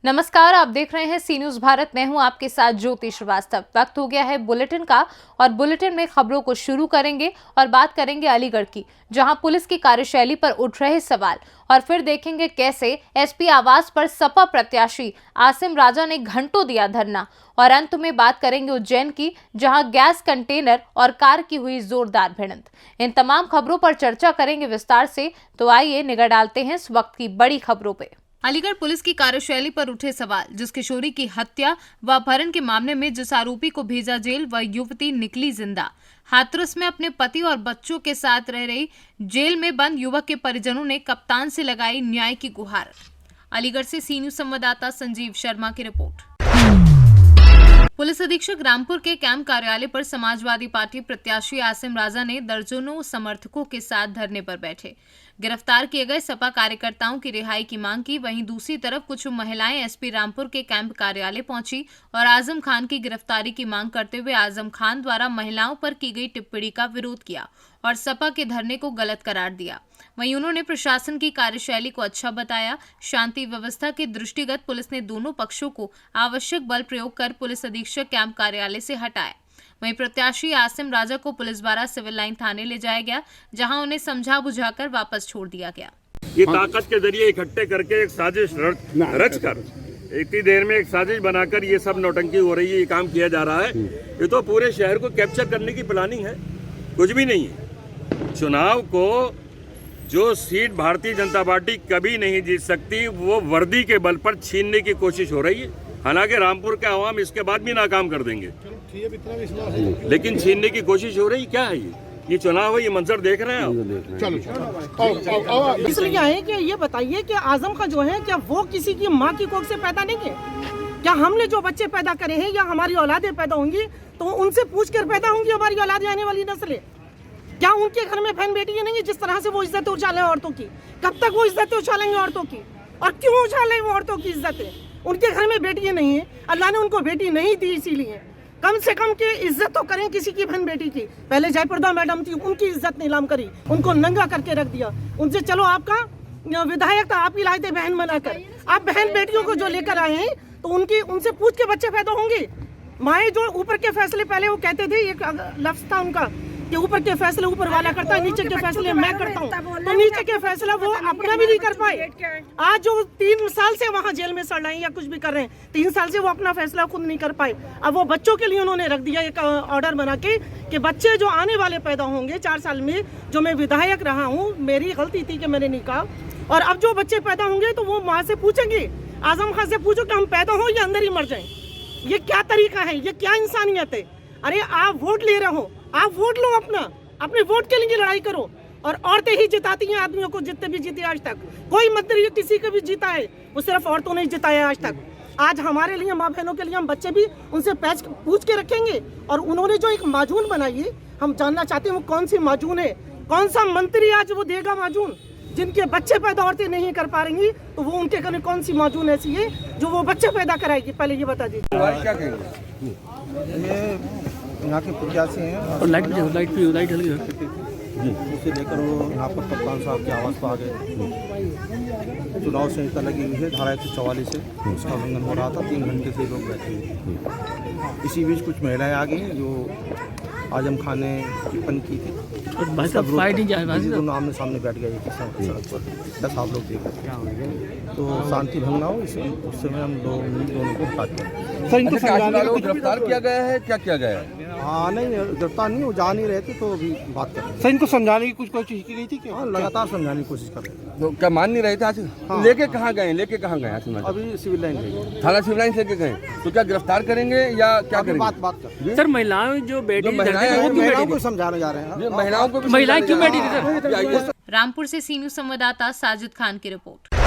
नमस्कार, आप देख रहे हैं सी न्यूज भारत। मैं हूं आपके साथ ज्योति श्रीवास्तव। वक्त हो गया है बुलेटिन का और बुलेटिन में खबरों को शुरू करेंगे और बात करेंगे अलीगढ़ की, जहां पुलिस की कार्यशैली पर उठ रहे सवाल, और फिर देखेंगे कैसे एसपी आवास पर सपा प्रत्याशी आसिम राजा ने घंटों दिया धरना, और अंत में बात करेंगे उज्जैन की, जहां गैस कंटेनर और कार की हुई जोरदार भिड़ंत। इन तमाम खबरों पर चर्चा करेंगे विस्तार से, तो आइए निगाह डालते हैं इस वक्त की बड़ी खबरों पे। अलीगढ़ पुलिस की कार्यशैली पर उठे सवाल। जिस किशोरी की हत्या व अपहरण के मामले में जिस आरोपी को भेजा जेल, वह युवती निकली जिंदा। हाथरस में अपने पति और बच्चों के साथ रह रही जेल में बंद युवक के परिजनों ने कप्तान से लगाई न्याय की गुहार। अलीगढ़ से सी न्यूज संवाददाता संजीव शर्मा की रिपोर्ट। पुलिस अधीक्षक रामपुर के कैंप कार्यालय पर समाजवादी पार्टी प्रत्याशी आसिम राजा ने दर्जनों समर्थकों के साथ धरने पर बैठे गिरफ्तार किए गए सपा कार्यकर्ताओं की रिहाई की मांग की। वहीं दूसरी तरफ कुछ महिलाएं एसपी रामपुर के कैंप कार्यालय पहुंची और आजम खान की गिरफ्तारी की मांग करते हुए आजम खान द्वारा महिलाओं पर की गई टिप्पणी का विरोध किया और सपा के धरने को गलत करार दिया। वहीं उन्होंने प्रशासन की कार्यशैली को अच्छा बताया। शांति व्यवस्था के दृष्टिगत पुलिस ने दोनों पक्षों को आवश्यक बल प्रयोग कर पुलिस अधीक्षक कैंप कार्यालय से हटाया। वहीं प्रत्याशी आसिम राजा को पुलिस द्वारा सिविल लाइन थाने ले जाया गया, जहां उन्हें समझा बुझाकर वापस छोड़ दिया गया। ये ताकत के जरिए इकट्ठे करके एक साजिश रच कर इतनी देर में एक साजिश बनाकर ये सब नौटंकी हो रही है, ये काम किया जा रहा है। ये तो पूरे शहर को कैप्चर करने की प्लानिंग है, कुछ भी नहीं है। चुनाव को जो सीट भारतीय जनता पार्टी कभी नहीं जीत सकती, वो वर्दी के बल पर छीनने की कोशिश हो रही है। हालांकि रामपुर के आवाम इसके बाद भी नाकाम कर देंगे, लेकिन छीनने की कोशिश हो रही। क्या है ये चुनाव है, ये मंजर देख रहे हैं आप। चलो इसलिए आए कि ये बताइए कि आजम खान जो है, क्या वो किसी की माँ की कोख से पैदा नहीं है? क्या हमने जो बच्चे पैदा करे हैं या हमारी औलादें पैदा होंगी तो उनसे पूछ कर पैदा होंगी हमारी औलादें, आने वाली नस्लें? क्या उनके घर में बहन बेटी नहीं है? जिस तरह से वो इज्जत उछाले औरतों की, कब तक वो इज्जत उछालेंगे औरतों की? और क्यों उछाले वो औरतों की इज्जतें? उनके घर में बेटियां नहीं है, अल्लाह ने उनको बेटी नहीं दी, इसीलिए कम से कम के इज्जत तो करें किसी की बहन बेटी की। पहले जयप्रदा मैडम थी, उनकी इज्जत नीलाम करी, उनको नंगा करके रख दिया। उनसे चलो आपका विधायक था, आप ही लाए थे बहन बनाकर। आप बहन बेटियों को जो लेकर आए हैं तो उनसे पूछ के बच्चे पैदा होंगे। माए जो ऊपर के फैसले, पहले वो कहते थे, एक लफ्ज था उनका कि ऊपर के फैसले ऊपर वाला करता है, नीचे के फैसले मैं करता हूँ। तो नीचे के फैसला वो अपना भी नहीं कर पाए। आज जो 3 साल से वहाँ जेल में सड़ रहे हैं या कुछ भी कर रहे हैं, 3 साल से वो अपना फैसला खुद नहीं कर पाए। अब वो बच्चों के लिए उन्होंने रख दिया एक ऑर्डर बना के कि बच्चे जो आने वाले पैदा होंगे 4 साल में, जो मैं विधायक रहा हूँ, मेरी गलती थी कि मैंने नहीं कहा, और अब जो बच्चे पैदा होंगे तो वो माँ से पूछेंगे, आजम खान से पूछो कि हम पैदा हो या अंदर ही मर जाएं। ये क्या तरीका है? ये क्या इंसानियत है? अरे आप वोट ले रहे हो, आप वोट लो, अपने वोट के लिए लड़ाई करो। और औरतें ही जिताती हैं आदमियों को, जितने भी जीते आज तक। कोई मंत्री किसी को भी जीता है, वो सिर्फ औरतों ने जिताया आज तक। आज हमारे लिए, माँ बहनों के लिए, हम बच्चे भी उनसे पूछ के रखेंगे। और उन्होंने जो एक माजून बनाई है, हम जानना चाहते हैं वो कौन सी माजून है? कौन सा मंत्री आज वो देगा माजून? जिनके बच्चे पैदा औरतें नहीं कर पा रही, तो वो उनके घर कौन सी माजून ऐसी है जो वो बच्चे पैदा कराएगी? पहले ये बता दीजिए। क्या कहेंगे? यहाँ के प्रत्याशी हैं और लाइट उसे लेकर वो यहाँ पर कप्तान साहब के आवास पर आ गए। चुनाव संहिता लगी हुई है, धारा 144 से उसका उल्लंघन हो रहा था। 3 घंटे से लोग बैठे हुए। इसी बीच कुछ महिलाएं आ गई जो आजम खान ने टिप्पणी की थी, दोनों आमने सामने बैठ गए सड़क पर। बस आप लोग देख रहे हैं, तो शांति भंग ना हो, उस समय हम दोनों को हटा दिया। गिरफ्तार किया गया है, क्या किया गया है? हाँ नहीं, गिरफ्तार नहीं, वो जा नहीं रहे थे, तो अभी बात कर रहे हैं। सर, इनको समझाने की कुछ कोशिश की गई थी क्या? हाँ, लगातार समझाने की कोशिश कर रहे हैं। तो क्या मान नहीं रहे थे? आज हाँ। लेके कहाँ गए? अभी सिविल लाइन गए, थाना सिविल लाइन से लेके गए। तो क्या गिरफ्तार करेंगे या क्या करेंगे? बात कर। सर, महिलाएं जो बैठी महिलाओं को समझाने जा रहे हैं। महिलाओं को महिलाएं क्यों बैठी थी सर? रामपुर से सी न्यूज संवाददाता साजिद खान की रिपोर्ट।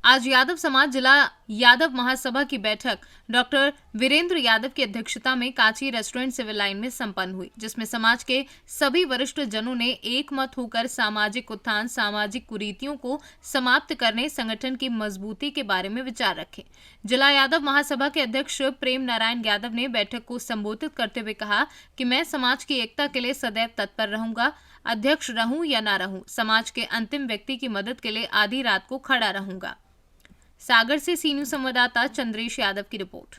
आज यादव समाज जिला यादव महासभा की बैठक डॉक्टर वीरेंद्र यादव की अध्यक्षता में कांची रेस्टोरेंट सिविल लाइन में संपन्न हुई, जिसमें समाज के सभी वरिष्ठ जनों ने एक मत होकर सामाजिक उत्थान, सामाजिक कुरीतियों को समाप्त करने, संगठन की मजबूती के बारे में विचार रखे। जिला यादव महासभा के अध्यक्ष प्रेम नारायण यादव ने बैठक को संबोधित करते हुए कहा कि मैं समाज की एकता के लिए सदैव तत्पर रहूंगा। अध्यक्ष रहूं या ना रहूं, समाज के अंतिम व्यक्ति की मदद के लिए आधी रात को खड़ा रहूंगा। सागर से सी न्यूज संवाददाता चंद्रेश यादव की रिपोर्ट।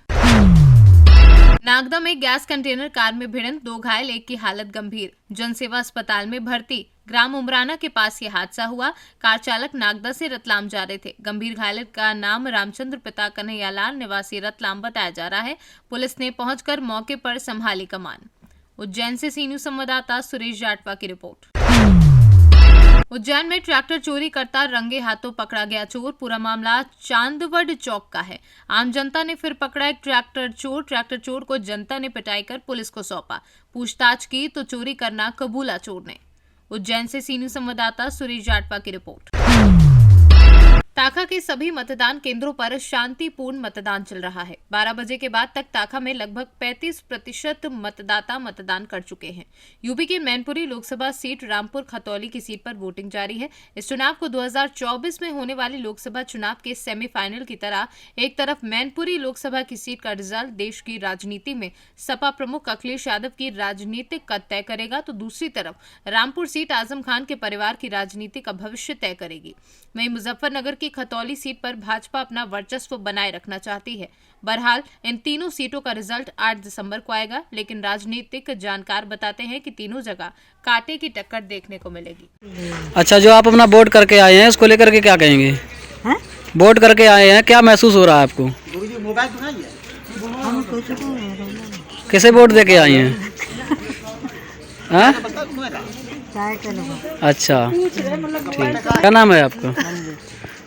नागदा में गैस कंटेनर कार में भिड़ंत, 2 घायल, 1 की हालत गंभीर, जनसेवा अस्पताल में भर्ती। ग्राम उमराना के पास ये हादसा हुआ। कार चालक नागदा से रतलाम जा रहे थे। गंभीर घायल का नाम रामचंद्र पिता कन्हैयालाल निवासी रतलाम बताया जा रहा है। पुलिस ने पहुंचकर मौके पर संभाली कमान। उज्जैन से सी न्यूज संवाददाता सुरेश जाटवा की रिपोर्ट। उज्जैन में ट्रैक्टर चोरी करता रंगे हाथों पकड़ा गया चोर। पूरा मामला चांदवड चौक का है। आम जनता ने फिर पकड़ा एक ट्रैक्टर चोर। ट्रैक्टर चोर को जनता ने पिटाई कर पुलिस को सौंपा। पूछताछ की तो चोरी करना कबूला चोर ने। उज्जैन से सी न्यूज संवाददाता सुरेश जाटवा की रिपोर्ट। ताखा के सभी मतदान केंद्रों पर शांतिपूर्ण मतदान चल रहा है। 12 बजे के बाद तक ताखा में लगभग 35% मतदाता मतदान कर चुके हैं। यूपी के मैनपुरी लोकसभा सीट रामपुर खतौली की सीट पर वोटिंग जारी है। इस चुनाव को 2024 में होने वाले लोकसभा चुनाव के सेमीफाइनल की तरह एक तरफ मैनपुरी लोकसभा की सीट का रिजल्ट देश की राजनीति में सपा प्रमुख अखिलेश यादव की राजनीतिक कद तय करेगा, तो दूसरी तरफ रामपुर सीट आजम खान के परिवार की राजनीति का भविष्य तय करेगी। वहीं मुजफ्फरनगर की खतौली सीट पर भाजपा अपना वर्चस्व बनाए रखना चाहती है। बहरहाल इन तीनों सीटों का रिजल्ट 8 दिसंबर को आएगा, लेकिन राजनीतिक जानकार बताते हैं कि तीनों जगह कांटे की टक्कर देखने को मिलेगी। अच्छा, जो आप अपना वोट करके आए हैं उसको लेकर के क्या कहेंगे? वोट करके आए हैं, क्या महसूस हो रहा है आपको? किसे वोट दे के आए हैं? हाँ? अच्छा, ठीक। क्या नाम है आपका?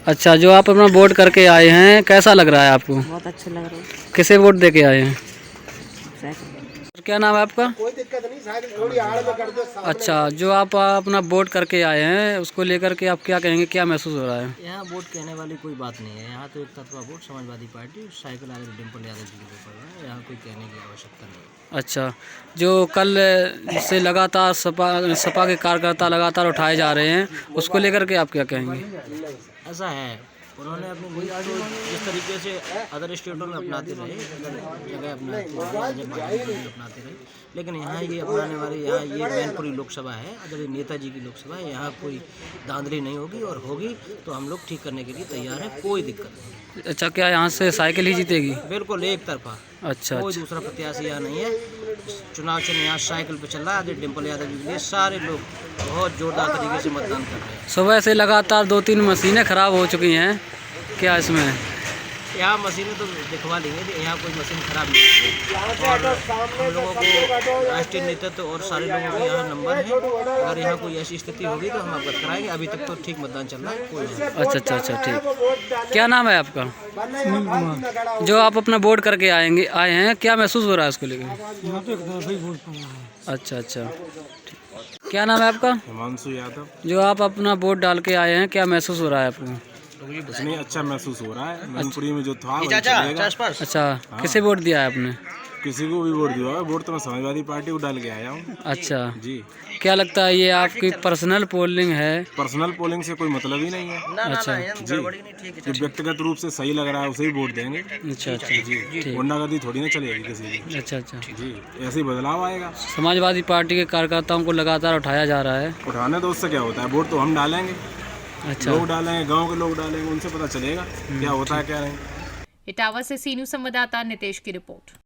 अच्छा, जो आप अपना वोट करके आए हैं कैसा लग रहा है आपको? बहुत अच्छा लग रहा है। किसे वोट दे के आए हैं? क्या नाम है आपका? अच्छा, जो आप अपना वोट करके आए हैं उसको लेकर के आप क्या कहेंगे, क्या महसूस हो रहा है? यहाँ वोट कहने वाली कोई बात नहीं है। यहाँ तो एक तरफा वोट समाजवादी पार्टी साइकिल आगे डिम्पल यादव जी के लिए पड़ रहा है। यहाँ कोई कहने की आवश्यकता नहीं है। अच्छा, जो कल से लगातार सपा के कार्यकर्ता लगातार उठाए जा रहे हैं उसको लेकर के आप क्या कहेंगे? ऐसा है, उन्होंने अपनी नीति को जिस तरीके से अदर स्टेटों में अपनाते रहे, अदर जगह अपनाते रहे, लेकिन यहाँ ये अपनाने वाले, यहाँ ये मैनपुरी लोकसभा है, अदर नेताजी की लोकसभा है। यहाँ कोई धांधली नहीं होगी, और होगी तो हम लोग ठीक करने के लिए तैयार हैं, कोई दिक्कत नहीं। अच्छा, क्या यहाँ से साइकिल ही जीतेगी? बिल्कुल एक तरफा। अच्छा, कोई दूसरा प्रत्याशी यहाँ नहीं है। चुनाव चिन्ह यहाँ साइकिल पे चल रहा है। डिम्पल यादव जी के लिए सारे लोग बहुत जोरदार तरीके से मतदान कर रहे हैं। सुबह से लगातार 2-3 मशीनें खराब हो चुकी हैं, क्या इसमें? यहाँ मशीनें तो दिखवा लेंगे कि यहाँ कोई मशीन खराब नहीं है। और हम लोगों को राष्ट्रीय नेतृत्व और सारे लोगों के यहाँ नंबर है। अगर यहाँ कोई ऐसी स्थिति होगी तो हम अवगत कराएंगे। अभी तक तो ठीक मतदान चल रहा है, कोई नहीं। अच्छा, ठीक। क्या नाम है आपका? जो आप अपना वोट करके आए हैं, क्या महसूस हो रहा है उसको लेकर? अच्छा, ठीक। क्या नाम है आपका? हिमांशु यादव। जो आप अपना वोट डाल के आए हैं, क्या महसूस हो रहा है आपको? कुछ नहीं, अच्छा महसूस हो रहा है। मैनपुरी में जो था वही चलेगा। अच्छा, किसे वोट दिया है आपने? किसी को भी वोट दिया है। वोट तो मैं समाजवादी पार्टी को डाल के आया हूँ। अच्छा जी। क्या लगता है ये आपकी पर्सनल पोलिंग है? पर्सनल पोलिंग से कोई मतलब ही नहीं है। अच्छा जी, जो व्यक्तिगत रूप से सही लग रहा है उसे ही वोट देंगे। अच्छा जी, गुंडागर्दी थोड़ी ना चलेगी किसी की। अच्छा जी, ऐसे ही बदलाव आएगा। समाजवादी पार्टी के कार्यकर्ताओं को लगातार उठाया जा रहा है। उठाने तो उससे क्या होता है, वोट तो हम डालेंगे। अच्छा, लोग डालेंगे, गाँव के लोग डालेंगे, उनसे पता चलेगा क्या होता है क्या नहीं। इटावा से सी न्यूज संवाददाता नितेश की रिपोर्ट।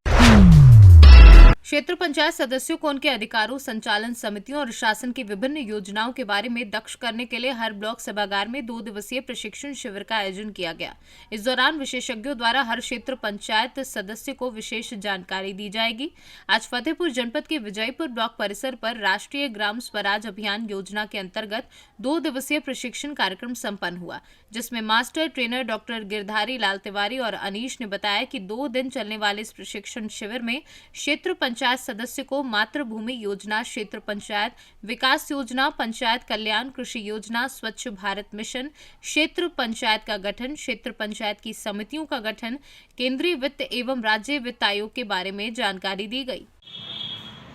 क्षेत्र पंचायत सदस्यों को उनके अधिकारों, संचालन समितियों और शासन की विभिन्न योजनाओं के बारे में दक्ष करने के लिए हर ब्लॉक सभागार में 2 दिवसीय प्रशिक्षण शिविर का आयोजन किया गया। इस दौरान विशेषज्ञों द्वारा हर क्षेत्र पंचायत सदस्य को विशेष जानकारी दी जाएगी। आज फतेहपुर जनपद के विजयपुर ब्लॉक परिसर पर राष्ट्रीय ग्राम स्वराज अभियान योजना के अंतर्गत 2 दिवसीय प्रशिक्षण कार्यक्रम संपन्न हुआ, जिसमें master trainer doctor Girdhari Lal Tiwari और अनीश ने बताया कि 2 दिन चलने वाले इस प्रशिक्षण शिविर में क्षेत्र पंचायत सदस्य को मातृभूमि योजना, क्षेत्र पंचायत विकास योजना, पंचायत कल्याण, कृषि योजना, स्वच्छ भारत मिशन, क्षेत्र पंचायत का गठन, क्षेत्र पंचायत की समितियों का गठन, केंद्रीय वित्त एवं राज्य वित्त आयोग के बारे में जानकारी दी गई।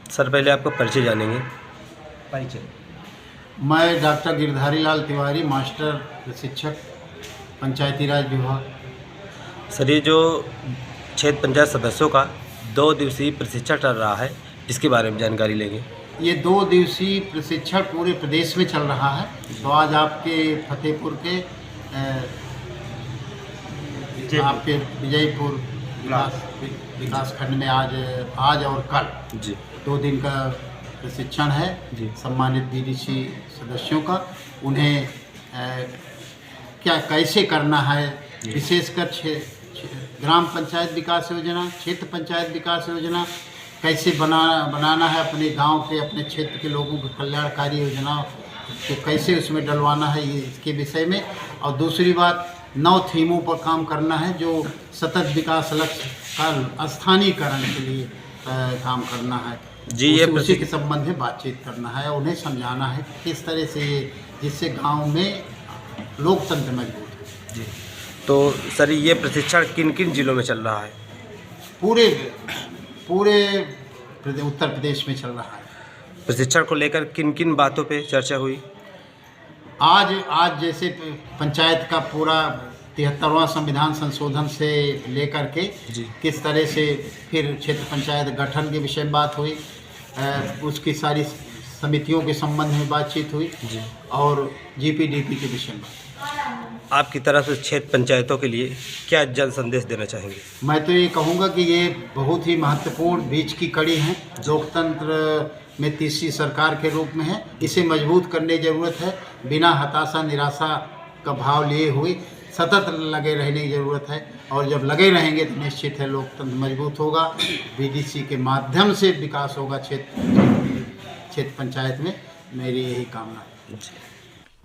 सर, पहले आपका परिचय जानेंगे। परिचय। मैं डॉक्टर गिरधारी लाल तिवारी, मास्टर प्रशिक्षक, पंचायती राज विभाग। सर, ये जो क्षेत्र पंचायत सदस्यों का 2 दिवसीय प्रशिक्षण चल रहा है, इसके बारे में जानकारी लेंगे। ये 2 दिवसीय प्रशिक्षण पूरे प्रदेश में चल रहा है। तो आज आपके फतेहपुर के आपके विजयपुर विकास खंड में आज और कल जी 2 दिन का प्रशिक्षण है सम्मानित बीडीसी सदस्यों का। उन्हें क्या कैसे करना है, विशेषकर ग्राम पंचायत विकास योजना, क्षेत्र पंचायत विकास योजना कैसे बनाना है, अपने गांव के अपने क्षेत्र के लोगों की कल्याणकारी योजनाओं को कैसे उसमें डलवाना है, ये इसके विषय में। और दूसरी बात 9 थीमों पर काम करना है जो सतत विकास लक्ष्य का स्थानीयकरण के लिए काम करना है जी। ये उसी के संबंध में बातचीत करना है, उन्हें समझाना है किस तरह से ये जिससे गांव में लोकतंत्र मजबूत है जी। तो सर ये प्रशिक्षण किन किन जिलों में चल रहा है? पूरे उत्तर प्रदेश में चल रहा है। प्रशिक्षण को लेकर किन किन बातों पे चर्चा हुई? आज जैसे पंचायत का पूरा 73वां संविधान संशोधन से लेकर के किस तरह से फिर क्षेत्र पंचायत गठन के विषय में बात हुई, उसकी सारी समितियों के संबंध में बातचीत हुई और जीपीडीपी के विषय में बात। आपकी तरफ से क्षेत्र पंचायतों के लिए क्या जन संदेश देना चाहेंगे? मैं तो ये कहूँगा कि ये बहुत ही महत्वपूर्ण बीच की कड़ी है, लोकतंत्र में तीसरी सरकार के रूप में है। इसे मजबूत करने की ज़रूरत है, बिना हताशा निराशा का भाव लिए हुए सतत लगे रहने की ज़रूरत है। और जब लगे रहेंगे तो निश्चित है लोकतंत्र मजबूत होगा, बीडीसी के माध्यम से विकास होगा क्षेत्र पंचायत में। मेरी यही कामना है।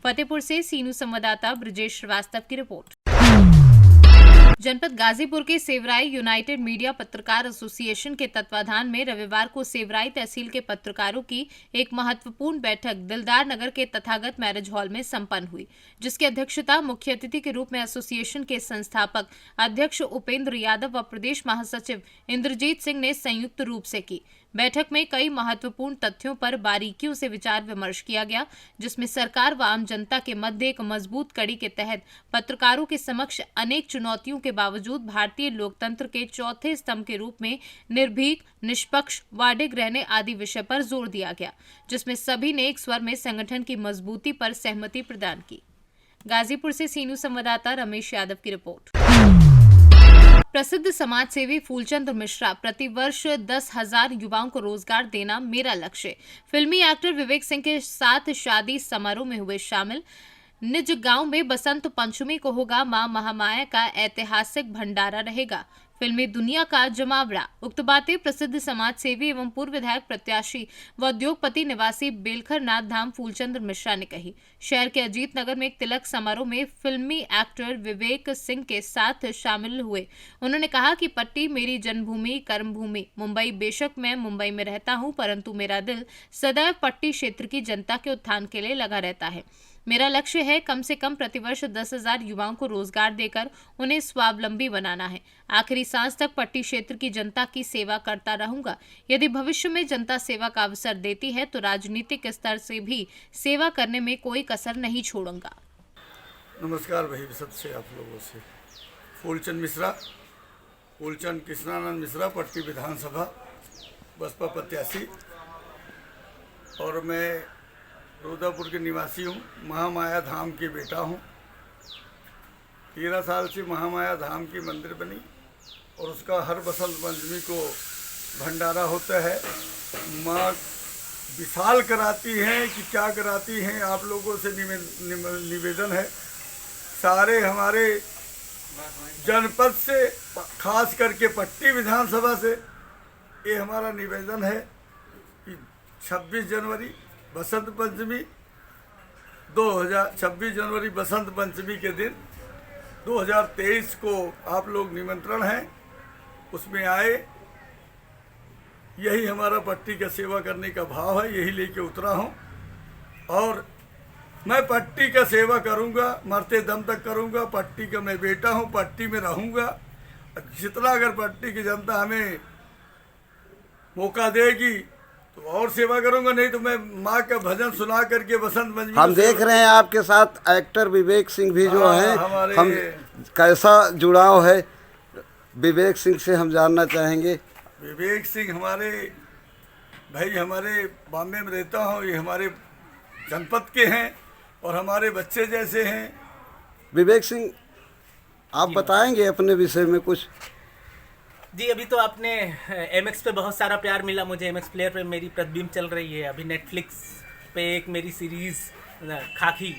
फतेहपुर से सीनू संवाददाता ब्रजेश श्रीवास्तव की रिपोर्ट। जनपद गाजीपुर के सेवराई यूनाइटेड मीडिया पत्रकार एसोसिएशन के तत्वाधान में रविवार को सेवराई तहसील के पत्रकारों की एक महत्वपूर्ण बैठक दिलदार नगर के तथागत मैरिज हॉल में संपन्न हुई, जिसकी अध्यक्षता मुख्य अतिथि के रूप में एसोसिएशन के संस्थापक अध्यक्ष उपेंद्र यादव व प्रदेश महासचिव इंद्रजीत सिंह ने संयुक्त रूप से की। बैठक में कई महत्वपूर्ण तथ्यों पर बारीकियों से विचार विमर्श किया गया, जिसमें सरकार व आम जनता के मध्य एक मजबूत कड़ी के तहत पत्रकारों के समक्ष अनेक चुनौतियों के बावजूद भारतीय लोकतंत्र के चौथे स्तंभ के रूप में निर्भीक, निष्पक्ष, वाडिग रहने आदि विषय पर जोर दिया गया, जिसमें सभी ने एक स्वर में संगठन की मजबूती पर सहमति प्रदान की। गाजीपुर से सीनू संवाददाता रमेश यादव की रिपोर्ट। प्रसिद्ध समाजसेवी फूलचंद मिश्रा प्रतिवर्ष 10,000 युवाओं को रोजगार देना मेरा लक्ष्य। फिल्मी एक्टर विवेक सिंह के साथ शादी समारोह में हुए शामिल। निज गांव में बसंत पंचमी को होगा मां महामाया का ऐतिहासिक भंडारा रहेगा, फिल्मी दुनिया का जमावड़ा। उक्त बातें प्रसिद्ध समाज सेवी एवं पूर्व विधायक प्रत्याशी व उद्योगपति निवासी बेलखर नाथ धाम फूलचंद मिश्रा ने कही। शहर के अजीत नगर में एक तिलक समारोह में फिल्मी एक्टर विवेक सिंह के साथ शामिल हुए। उन्होंने कहा कि पट्टी मेरी जन्मभूमि, कर्मभूमि। मुंबई, बेशक मैं मुंबई में रहता हूं, परंतु मेरा दिल सदैव पट्टी क्षेत्र की जनता के उत्थान के लिए लगा रहता है। मेरा लक्ष्य है कम से कम प्रतिवर्ष 10,000 युवाओं को रोजगार देकर उन्हें स्वावलंबी बनाना है। आखिरी सांस तक पट्टी क्षेत्र की जनता की सेवा करता रहूंगा। यदि भविष्य में जनता सेवा का अवसर देती है तो राजनीतिक स्तर से भी सेवा करने में कोई कसर नहीं छोड़ूंगा। नमस्कार भाई, सब से आप लोगों से फूलचंद मिश्रा, फूलचंद कृष्णानंद मिश्रा, पट्टी विधानसभा बसपा प्रत्याशी, और मैं रुद्रपुर के निवासी हूँ। महामाया धाम के बेटा हूँ। 13 साल से महामाया धाम की मंदिर बनी और उसका हर बसंत पंचमी को भंडारा होता है। माँ विशाल कराती हैं कि क्या कराती हैं, आप लोगों से निवेदन है, सारे हमारे जनपद से, खास करके पट्टी विधानसभा से ये हमारा निवेदन है कि 26 जनवरी बसंत पंचमी 26 जनवरी बसंत पंचमी के दिन 2023 को आप लोग निमंत्रण है, उसमें आए। यही हमारा पट्टी का सेवा करने का भाव है, यही लेके उतरा हूँ और मैं पट्टी का सेवा करूँगा, मरते दम तक करूँगा। पट्टी का मैं बेटा हूँ, पट्टी में रहूँगा। जितना अगर पट्टी की जनता हमें मौका देगी तो और सेवा करूंगा, नहीं तो मैं माँ का भजन सुना करके बसंत पंचमी। हम देख रहे हैं आपके साथ एक्टर विवेक सिंह भी जो हैं, हम कैसा जुड़ाव है विवेक सिंह से हम जानना चाहेंगे। विवेक सिंह हमारे भाई, हमारे बॉम्बे में रहता हूँ, ये हमारे जनपद के हैं और हमारे बच्चे जैसे हैं। विवेक सिंह, आप बताएंगे अपने विषय में कुछ? जी अभी तो आपने MX पे बहुत सारा प्यार मिला मुझे। MX प्लेयर पे मेरी प्रतिबिंब चल रही है। अभी नेटफ्लिक्स पे एक मेरी सीरीज़ खाकी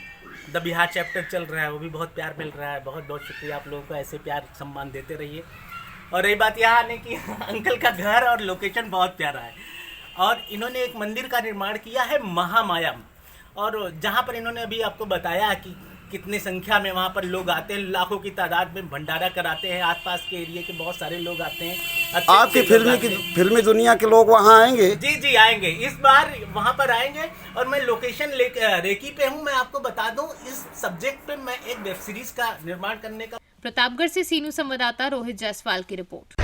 द बिहार चैप्टर चल रहा है, वो भी बहुत प्यार मिल रहा है। बहुत बहुत शुक्रिया आप लोगों को, ऐसे प्यार सम्मान देते रहिए। और रही बात यहाँ आने की, अंकल का घर और लोकेशन बहुत प्यारा है और इन्होंने एक मंदिर का निर्माण किया है महामाया, और जहाँ पर इन्होंने अभी आपको बताया कि कितनी संख्या में वहाँ पर लोग आते हैं, लाखों की तादाद में भंडारा कराते हैं। आसपास के एरिया के बहुत सारे लोग आते हैं। आपकी फिल्मी दुनिया के लोग वहाँ आएंगे? जी जी आएंगे, इस बार वहाँ पर आएंगे। और मैं लोकेशन रेकी पे हूँ। मैं आपको बता दूँ, इस सब्जेक्ट पे मैं एक वेब सीरीज का निर्माण करने का। प्रतापगढ़ से सीनू संवाददाता रोहित जायसवाल की रिपोर्ट।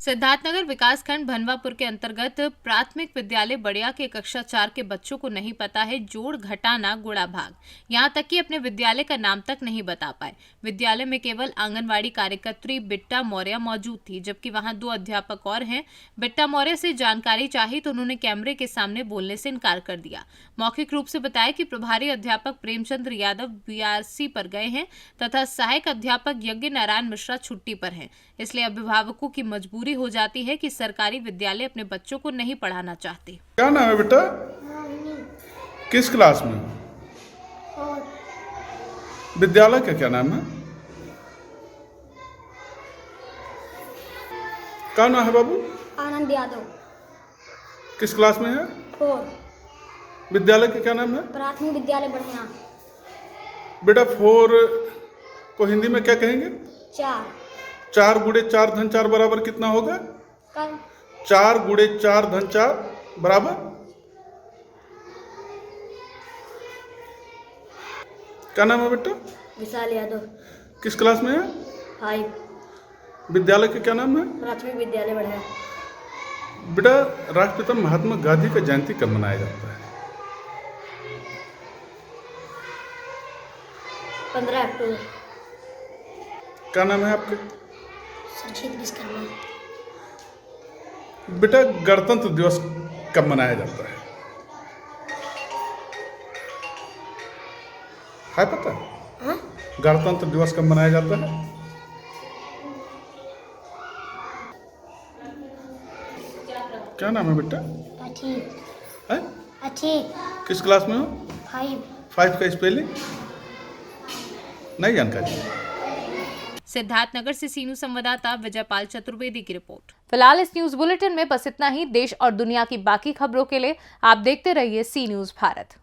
सिद्धार्थनगर विकासखंड भनवापुर के अंतर्गत प्राथमिक विद्यालय बड़िया के कक्षा 4 के बच्चों को नहीं पता है जोड़ घटाना गुणा भाग। यहां तक कि अपने विद्यालय का नाम तक नहीं बता पाए। विद्यालय में केवल आंगनवाड़ी कार्यकर्त्री बिट्टा मौर्य मौजूद थी, जबकि वहां 2 अध्यापक और हैं। बिट्टा मौर्य से जानकारी चाही तो उन्होंने कैमरे के सामने बोलने से इनकार कर दिया। मौखिक रूप से बताया कि प्रभारी अध्यापक प्रेमचंद्र यादव BRC पर गए हैं तथा सहायक अध्यापक यज्ञ नारायण मिश्रा छुट्टी पर हैं। इसलिए अभिभावकों की मजबूरी हो जाती है कि सरकारी विद्यालय अपने बच्चों को नहीं पढ़ाना चाहते। क्या नाम है बेटा? किस क्लास में? विद्यालय का क्या नाम है? क्या नाम है बाबू? आनंद यादव। किस क्लास में है? 4। विद्यालय का क्या नाम है? प्राथमिक विद्यालय बढ़िया। बेटा 4 को हिंदी में क्या कहेंगे? 4। 4 गुणे 4 धन 4 बराबर कितना होगा? 4 गुणे 4 धन 4 बराबर? क्या नाम है बेटा? विशाल यादव। किस क्लास में है? 5। विद्यालय का क्या नाम है? प्राथमिक विद्यालय बढ़िया। बेटा राष्ट्रपिता महात्मा गांधी का जयंती कब मनाया जाता है? 15 अक्टूबर। क्या नाम है आपका? सुरजीत विश्वकर्मा। बेटा गणतंत्र दिवस कब मनाया जाता है पता? गणतंत्र दिवस कब मनाया जाता है? क्या नाम है बेटा? किस क्लास में हो? 5 का स्पेलिंग नहीं जानकारी। सिद्धार्थनगर से सीनू संवाददाता विजयपाल चतुर्वेदी की रिपोर्ट। फिलहाल इस न्यूज बुलेटिन में बस इतना ही। देश और दुनिया की बाकी खबरों के लिए आप देखते रहिए सी न्यूज भारत।